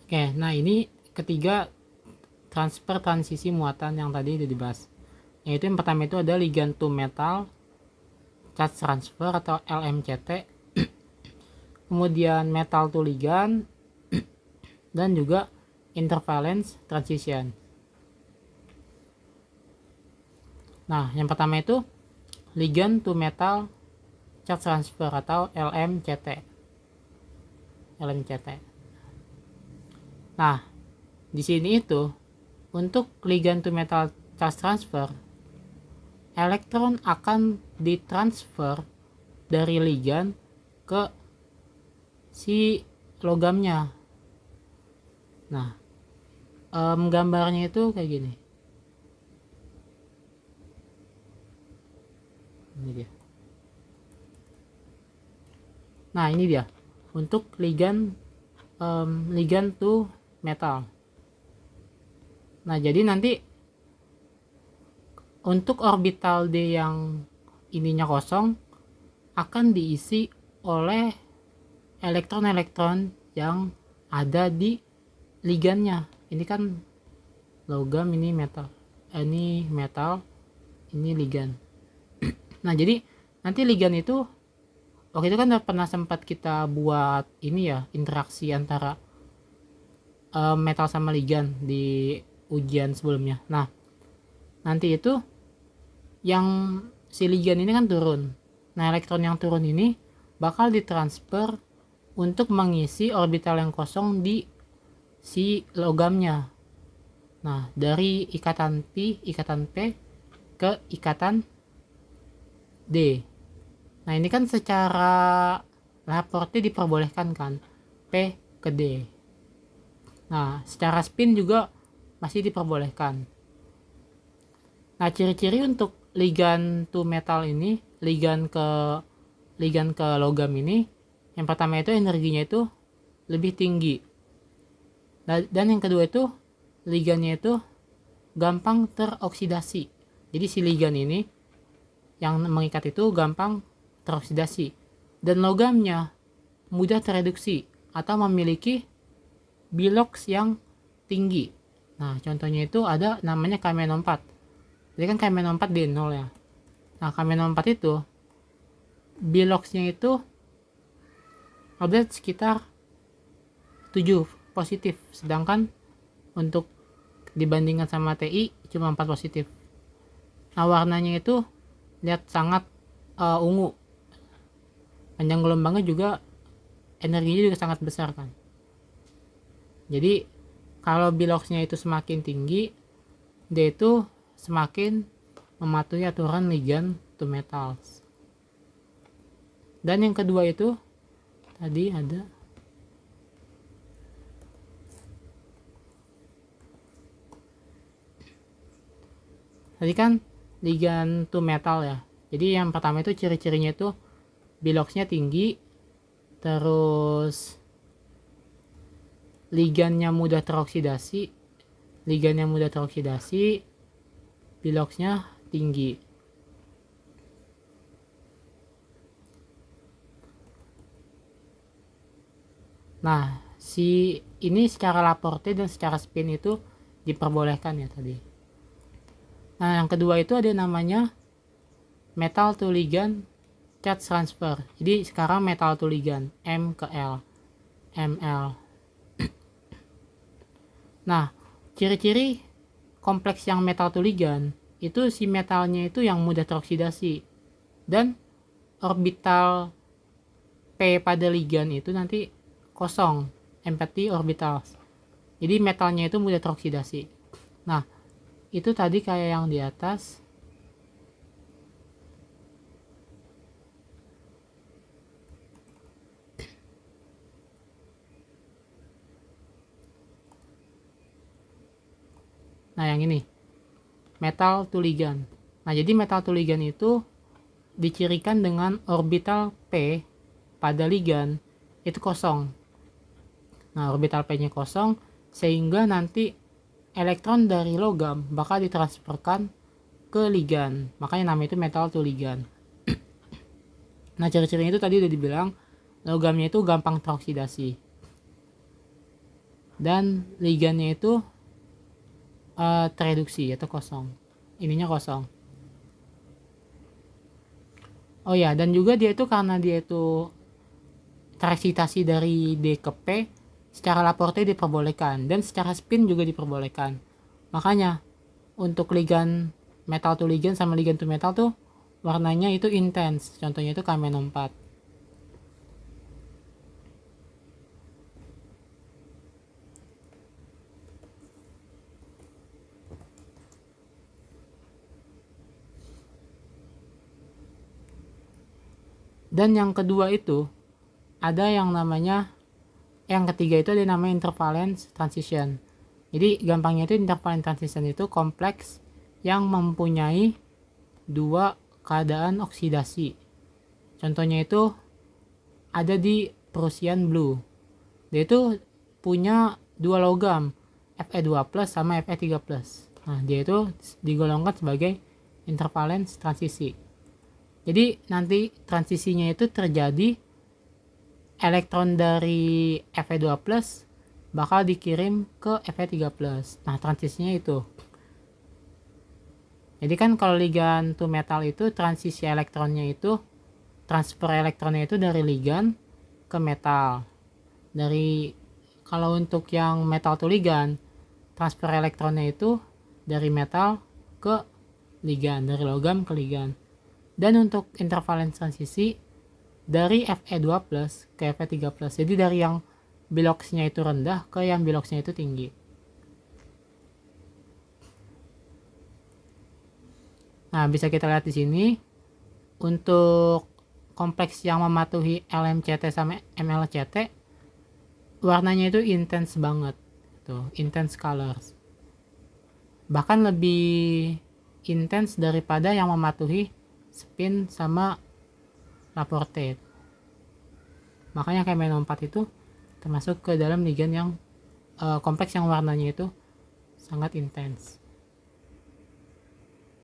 Oke, nah ini ketiga transfer transisi muatan yang tadi udah dibahas. Yaitu yang pertama itu ada ligand to metal charge transfer atau LMCT, kemudian metal to ligand, dan juga intervalence transition. Nah, yang pertama itu ligand to metal charge transfer atau LMCT. LMCT. Nah, di sini itu untuk ligand to metal charge transfer, elektron akan ditransfer dari ligand ke si logamnya. Nah, gambarnya itu kayak gini. Ini dia. Nah, ini dia untuk ligand to metal. Nah, jadi nanti untuk orbital D yang ininya kosong akan diisi oleh elektron-elektron yang ada di ligandnya. Ini kan logam, ini metal. Ini metal, ini ligand. Nah, jadi nanti ligand itu waktu itu kan pernah sempat kita buat ini ya, interaksi antara metal sama ligand di ujian sebelumnya. Nah, nanti itu yang si ligand ini kan turun. Nah, elektron yang turun ini bakal ditransfer untuk mengisi orbital yang kosong di si logamnya. Nah, dari ikatan P ke ikatan D. Nah, ini kan secara raportnya diperbolehkan kan, P ke D. Nah, secara spin juga masih diperbolehkan. Nah, ciri-ciri untuk ligand to metal ini, ligand ke logam ini, yang pertama itu energinya itu lebih tinggi. Dan yang kedua itu ligandnya itu gampang teroksidasi. Jadi si ligand ini yang mengikat itu gampang teroksidasi. Dan logamnya mudah tereduksi atau memiliki bilox yang tinggi. Nah, contohnya itu ada namanya Km4. Jadi kan Km4 di 0 ya. Nah, Km4 itu biloxnya itu ada sekitar 7 positif, sedangkan untuk dibandingkan sama TI cuma 4 positif. Nah, warnanya itu lihat sangat ungu. Panjang gelombangnya juga energinya juga sangat besar kan. Jadi kalau biloxnya itu semakin tinggi, dia itu semakin mematuhi aturan ligand to metals. Dan yang kedua itu tadi ada kan ligand to metal ya. Jadi yang pertama itu ciri-cirinya itu biloxnya tinggi, terus ligandnya mudah teroksidasi, biloxnya tinggi. Nah, si ini secara laporte dan secara spin itu diperbolehkan ya tadi. Nah, yang kedua itu ada namanya metal to ligand charge transfer. Jadi sekarang metal to ligand, M ke L, ML. Nah, ciri-ciri kompleks yang metal to ligand itu si metalnya itu yang mudah teroksidasi, dan orbital P pada ligand itu nanti kosong, empty orbitals. Jadi metalnya itu mudah teroksidasi. Nah, itu tadi kayak yang di atas. Nah, yang ini metal to ligand. Nah, jadi metal to ligand itu dicirikan dengan orbital P pada ligand itu kosong. Nah, orbital P-nya kosong sehingga nanti elektron dari logam bakal ditransferkan ke ligand. Makanya namanya itu metal to ligand. Nah, ciri-cirinya itu tadi udah dibilang, logamnya itu gampang teroksidasi. dan ligannya itu tereduksi atau kosong, ininya kosong. Oh ya, dan juga dia itu karena dia itu tereksitasi dari D ke P, secara Laporte diperbolehkan dan secara spin juga diperbolehkan. Makanya untuk ligan metal to ligan sama ligan to metal tuh warnanya itu intens. Contohnya itu KMNO4. Dan yang kedua itu ada yang namanya, yang ketiga itu ada namanya intervalence transition. Jadi gampangnya itu intervalence transition itu kompleks yang mempunyai dua keadaan oksidasi. Contohnya itu ada di Prussian Blue. Dia itu punya dua logam, Fe2+ sama Fe3+. Nah, dia itu digolongkan sebagai intervalence transisi. Jadi nanti transisinya itu terjadi, elektron dari Fe2+ bakal dikirim ke Fe3+. Nah, transisinya itu. Jadi kan kalau ligan to metal itu transisi elektronnya itu, transfer elektronnya itu dari ligan ke metal. Kalau untuk yang metal to ligan, transfer elektronnya itu dari metal ke ligan, dari logam ke ligan. Dan untuk intervalence transisi dari Fe2+ ke Fe3+. Jadi dari yang biloxnya itu rendah ke yang biloxnya itu tinggi. Nah, bisa kita lihat di sini untuk kompleks yang mematuhi LMCT sama MLCT, warnanya itu intens banget. Tuh, intense colors. Bahkan lebih intens daripada yang mematuhi spin sama Laporte. Makanya KMNO4 itu termasuk ke dalam ligan yang kompleks yang warnanya itu sangat intens.